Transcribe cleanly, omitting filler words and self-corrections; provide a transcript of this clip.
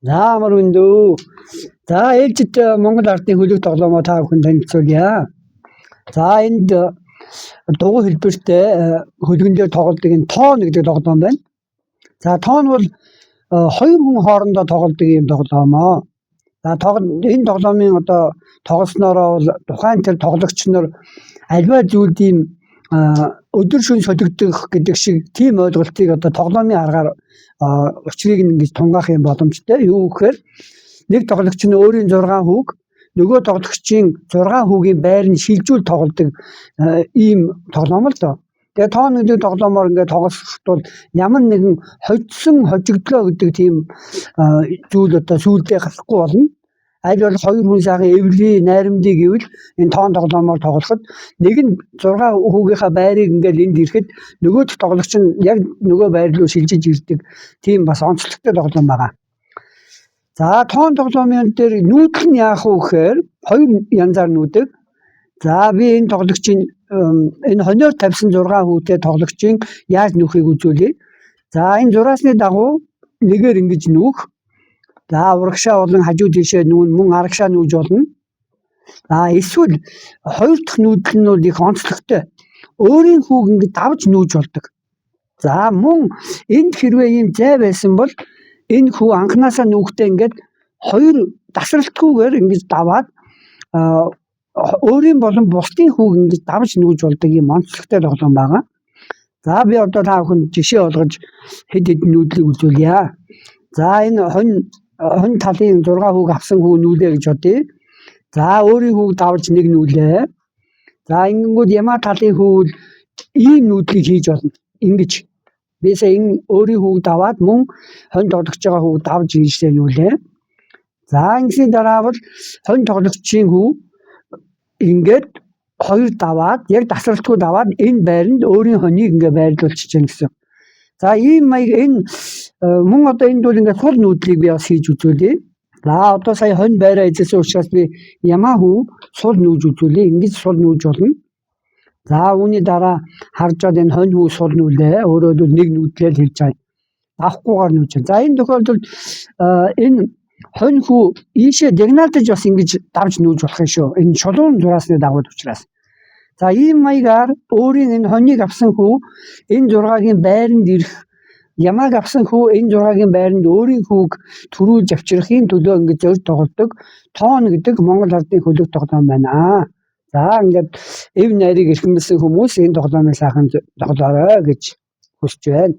За амар өндөө. За ээлжид Монгол ардын хөлөг тоглоомоо та бүхэн танилцуулъя. За энд дугуй хэлбэртэй хөлгөн дээр тоглодог энэ тоон гэдэг тоглоом байна. За тоон бол хоёр хүн хоорондоо тоглодог юм тоглоомоо. За энэ тоглоомын одоо тоглоснороо бол тухайн тэр тоглогч нар альва зүйлд ийм өдөр шөнө солигдох гэдэг шиг тийм ойлголтыг одоо тоглоомын аргаар учрыг ингэж тунгаах юм боломжтой. Юу гэхээр нэг тоглогч нь өөрийн 6 хүүг нөгөө тоглогчийн 6 хүүгийн байранд шилжүүл тоглодог ийм тоглоом л доо. Тэгээ тоон гэдэг тоглоомоор ингээд тоглоход бол ямар нэгэн хожигдлоо гэдэг тийм зүйл одоо сүйдээ гарахгүй болно. Аль бол хоёр хүн сайхан эвлий найрамдыг гэвэл энэ тоон тоглоомоор тоглоход нэг нь 6 хүүгийнхаа байрыг ингээд энд ирэхэд нөгөө тоглогч нь яг нөгөө байр руу шилжиж ирдэг тийм бас онцлогтой тоглоом байгаа. За тоон тоглоомын дээр нүүдэл нь яах вэ гэхээр хоёр янзаар нүүдэг. За би энэ тоглогчийн энэ хониор тавьсан 6 хүүтэй тоглогчийн яаж нүүхийг үзүүлье. За энэ зураасны дагуу нэгээр ингэж нүүх. За урагшаа болон хажуу тийшээ нүүн мөн арагшаа нүүж болно. За эсвэл хоёр дахь нүүдэл нь бол их онцлогтой. Өөрийн хүүг ингэж давж нүүж болдог. За мөн энд хэрвээ ийм зай байсан бол энэ хүү анханасаа нүүхдээ ингээд хоёр тасралтгүйгээр ингэж даваад өөрийн болон бусдын хүүг ингэж давж нүүж болдог юм онцлогтой тоглоом байгаа. За би одоо та бүхэнд жишээ олгож хэд хэдэн нүүдлийг үзүүлье. За энэ хонь талын 6 хүүг авсан хүү нүүлээ гэж бодъё. За өөрийн хүүг давж нэг нүүлээ. За ингэнгүүт ямаа талын хүү ийм нүүдлийг хийж болно. Ингэж бисаа энэ өөрийн хүүг даваад мөн хонь тоглож байгаа хүүг давж ийшээ нүүлээ. За ингэсний дараа бол хонь тоглогчийн хүү ингээд хоёр даваад яг тасралтгүй даваад энэ байранд өөрийн хоньыг ингээ байрлуулчих чинь гэсэн. За ийм маяг энэ мөн одоо энд бол ингээ сул нүүдлийг би бас хийж үзүүлье. За одоо сая хонь байраа эзэлсэн учраас би ямаа хүү сул нүүж үзүүлье. Ингэж сул нүүж болно. За үүний дараа харж байгаа энэ хонь хүү сул нүүлээ. Өөрөө бол нэг нүүдлээ л хийж байгаа. Авахгүйгээр нүүж. За энэ тохиолдолд энэ хонь хүү ийшээ дигналдаж бас ингэж давж нүүж болох юм шүү. Энэ шулуун зураасны дагуу учраас. За ийм маягаар өөрийн энэ хоньыг авсан хүү энэ 6-гийн байранд ирэх ямааг авсан хүү энэ 6-гийн байранд өөрийн хүүг төрүүлж авчрахын төлөө ингэж зөрж тоглодог тоон гэдэг Монгол ардын хөлөг тоглоом байна. За ингээд эв найрыг эрхэмлсэн хүмүүс энэ тоглоомыг сайхан тоглоорой гэж хүсэж байна.